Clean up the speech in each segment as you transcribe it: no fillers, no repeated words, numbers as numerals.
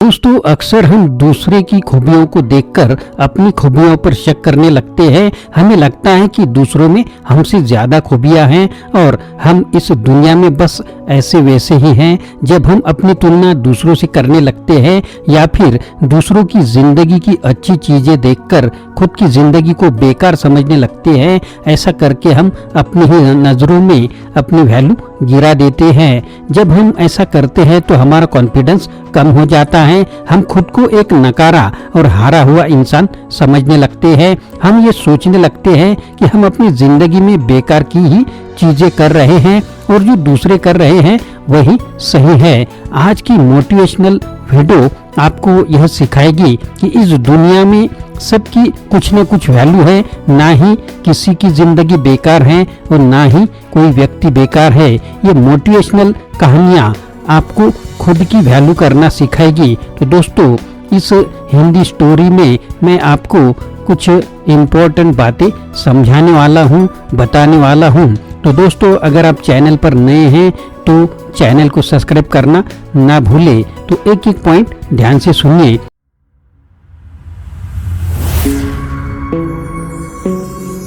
दोस्तों, अक्सर हम दूसरे की खूबियों को देखकर अपनी खूबियों पर शक करने लगते हैं। हमें लगता है कि दूसरों में हमसे ज्यादा खूबियां हैं और हम इस दुनिया में बस ऐसे वैसे ही हैं। जब हम अपनी तुलना दूसरों से करने लगते हैं या फिर दूसरों की जिंदगी की अच्छी चीजें देखकर खुद की जिंदगी को बेकार समझने लगते हैं, ऐसा करके हम अपनी ही नजरों में अपनी वैल्यू गिरा देते हैं। जब हम ऐसा करते हैं तो हमारा कॉन्फिडेंस कम हो जाता है। हम खुद को एक नकारा और हारा हुआ इंसान समझने लगते हैं। हम ये सोचने लगते हैं कि हम अपनी जिंदगी में बेकार की ही चीजें कर रहे हैं और जो दूसरे कर रहे हैं वही सही है। आज की मोटिवेशनल वीडियो आपको यह सिखाएगी कि इस दुनिया में सबकी कुछ न कुछ वैल्यू है, ना ही किसी की जिंदगी बेकार है और ना ही कोई व्यक्ति बेकार है। ये मोटिवेशनल कहानियाँ आपको खुद की वैल्यू करना सिखाएगी। तो दोस्तों, इस हिंदी स्टोरी में मैं आपको कुछ इम्पोर्टेंट बातें समझाने वाला हूँ, बताने वाला हूँ। तो दोस्तों, अगर आप चैनल पर नए हैं तो चैनल को सब्सक्राइब करना ना भूले। तो एक एक पॉइंट ध्यान से सुनिए।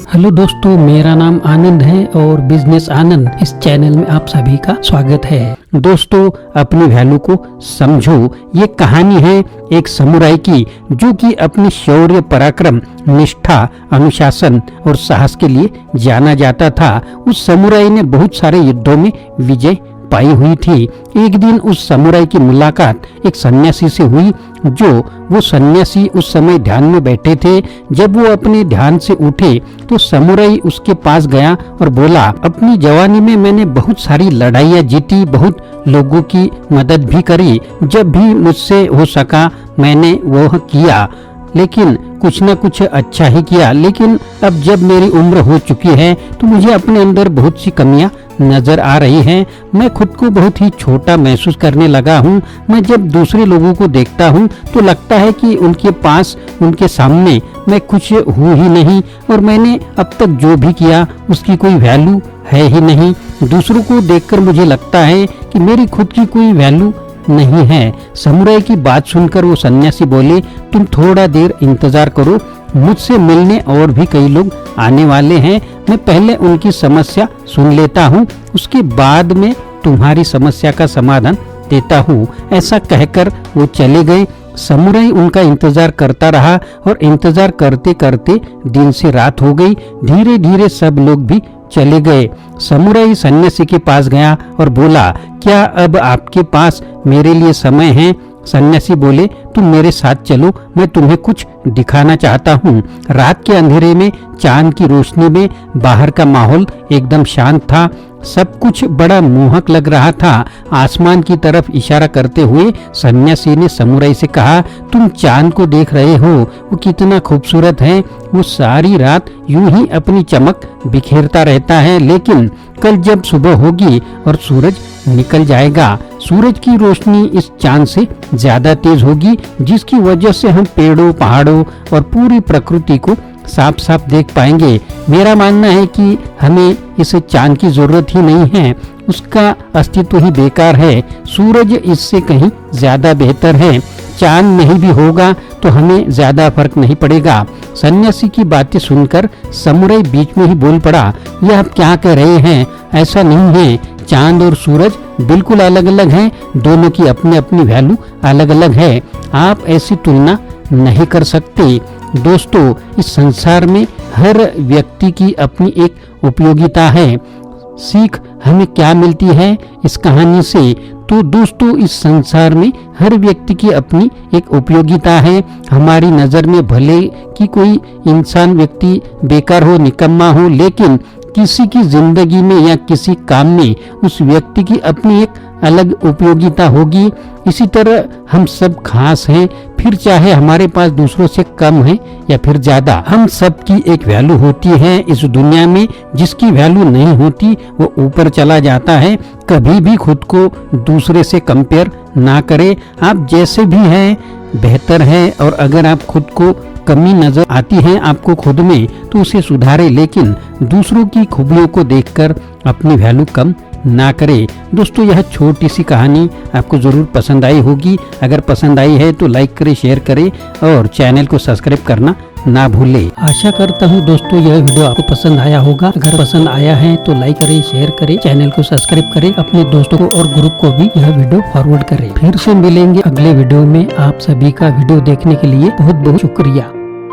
हेलो दोस्तों, मेरा नाम आनंद है और बिजनेस आनंद इस चैनल में आप सभी का स्वागत है। दोस्तों, अपनी वैल्यू को समझो। ये कहानी है एक समुराई की, जो कि अपनी शौर्य, पराक्रम, निष्ठा, अनुशासन और साहस के लिए जाना जाता था। उस समुराई ने बहुत सारे युद्धों में विजय पाई हुई थी। एक दिन उस समुराई की मुलाकात एक सन्यासी से हुई। वो सन्यासी उस समय ध्यान में बैठे थे। जब वो अपने ध्यान से उठे तो समुराई उसके पास गया और बोला, अपनी जवानी में मैंने बहुत सारी लड़ाइयाँ जीती, बहुत लोगों की मदद भी करी। जब भी मुझसे हो सका मैंने वह किया, लेकिन कुछ न कुछ अच्छा ही किया। लेकिन अब जब मेरी उम्र हो चुकी है तो मुझे अपने अंदर बहुत सी कमियां नजर आ रही हैं। मैं खुद को बहुत ही छोटा महसूस करने लगा हूँ। मैं जब दूसरे लोगों को देखता हूँ तो लगता है कि उनके पास, उनके सामने मैं कुछ हूँ ही नहीं और मैंने अब तक जो भी किया उसकी कोई वैल्यू है ही नहीं। दूसरों को देखकर मुझे लगता है कि मेरी खुद की कोई वैल्यू नहीं है। समुराई की बात सुनकर वो सन्यासी बोले, तुम थोड़ा देर इंतजार करो, मुझसे मिलने और भी कई लोग आने वाले हैं। मैं पहले उनकी समस्या सुन लेता हूँ, उसके बाद में तुम्हारी समस्या का समाधान देता हूँ। ऐसा कहकर वो चले गए। समुराई उनका इंतजार करता रहा और इंतजार करते करते दिन से रात हो गई। धीरे धीरे सब लोग भी चले गए। समुराई सन्यासी के पास गया और बोला, क्या अब आपके पास मेरे लिए समय है? सन्यासी बोले, तुम मेरे साथ चलो, मैं तुम्हें कुछ दिखाना चाहता हूँ। रात के अंधेरे में, चांद की रोशनी में बाहर का माहौल एकदम शांत था। सब कुछ बड़ा मोहक लग रहा था। आसमान की तरफ इशारा करते हुए सन्यासी ने समुराई से कहा, तुम चांद को देख रहे हो, वो कितना खूबसूरत है। वो सारी रात यूं ही अपनी चमक बिखेरता रहता है, लेकिन कल जब सुबह होगी और सूरज निकल जाएगा, सूरज की रोशनी इस चांद से ज्यादा तेज होगी, जिसकी वजह से हम पेड़ों, पहाड़ों और पूरी प्रकृति को साफ साफ देख पाएंगे। मेरा मानना है कि हमें इस चांद की जरूरत ही नहीं है, उसका अस्तित्व ही बेकार है। सूरज इससे कहीं ज्यादा बेहतर है। चांद नहीं भी होगा तो हमें ज्यादा फर्क नहीं पड़ेगा। सन्यासी की बातें सुनकर समुराई बीच में ही बोल पड़ा, यह आप क्या कह रहे हैं? ऐसा नहीं है, चांद और सूरज बिल्कुल अलग अलग हैं। दोनों की अपनी अपनी वैल्यू अलग अलग है। आप ऐसी तुलना नहीं कर सकते। दोस्तों, इस संसार में हर व्यक्ति की अपनी एक उपयोगिता है। सीख हमें क्या मिलती है इस कहानी से? तो दोस्तों, इस संसार में हर व्यक्ति की अपनी एक उपयोगिता है। हमारी नज़र में भले कि कोई इंसान, व्यक्ति बेकार हो, निकम्मा हो, लेकिन किसी की जिंदगी में या किसी काम में उस व्यक्ति की अपनी एक अलग उपयोगिता होगी। इसी तरह हम सब खास हैं, फिर चाहे हमारे पास दूसरों से कम है या फिर ज्यादा। हम सब की एक वैल्यू होती है इस दुनिया में। जिसकी वैल्यू नहीं होती वो ऊपर चला जाता है। कभी भी खुद को दूसरे से कंपेयर ना करें। आप जैसे भी हैं बेहतर है, और अगर आप खुद को कमी नजर आती है आपको खुद में तो उसे सुधारें, लेकिन दूसरों की खूबियों को देखकर अपनी वैल्यू कम ना करें। दोस्तों यह छोटी सी कहानी आपको जरूर पसंद आई होगी। अगर पसंद आई है तो लाइक करें, शेयर करें और चैनल को सब्सक्राइब करना ना भूलें। आशा करता हूँ दोस्तों यह वीडियो आपको पसंद आया होगा। अगर पसंद आया है तो लाइक करें, शेयर करें, चैनल को सब्सक्राइब करें, अपने दोस्तों को और ग्रुप को भी यह वीडियो फॉरवर्ड करें। फिर से मिलेंगे अगले वीडियो में। आप सभी का वीडियो देखने के लिए बहुत बहुत शुक्रिया।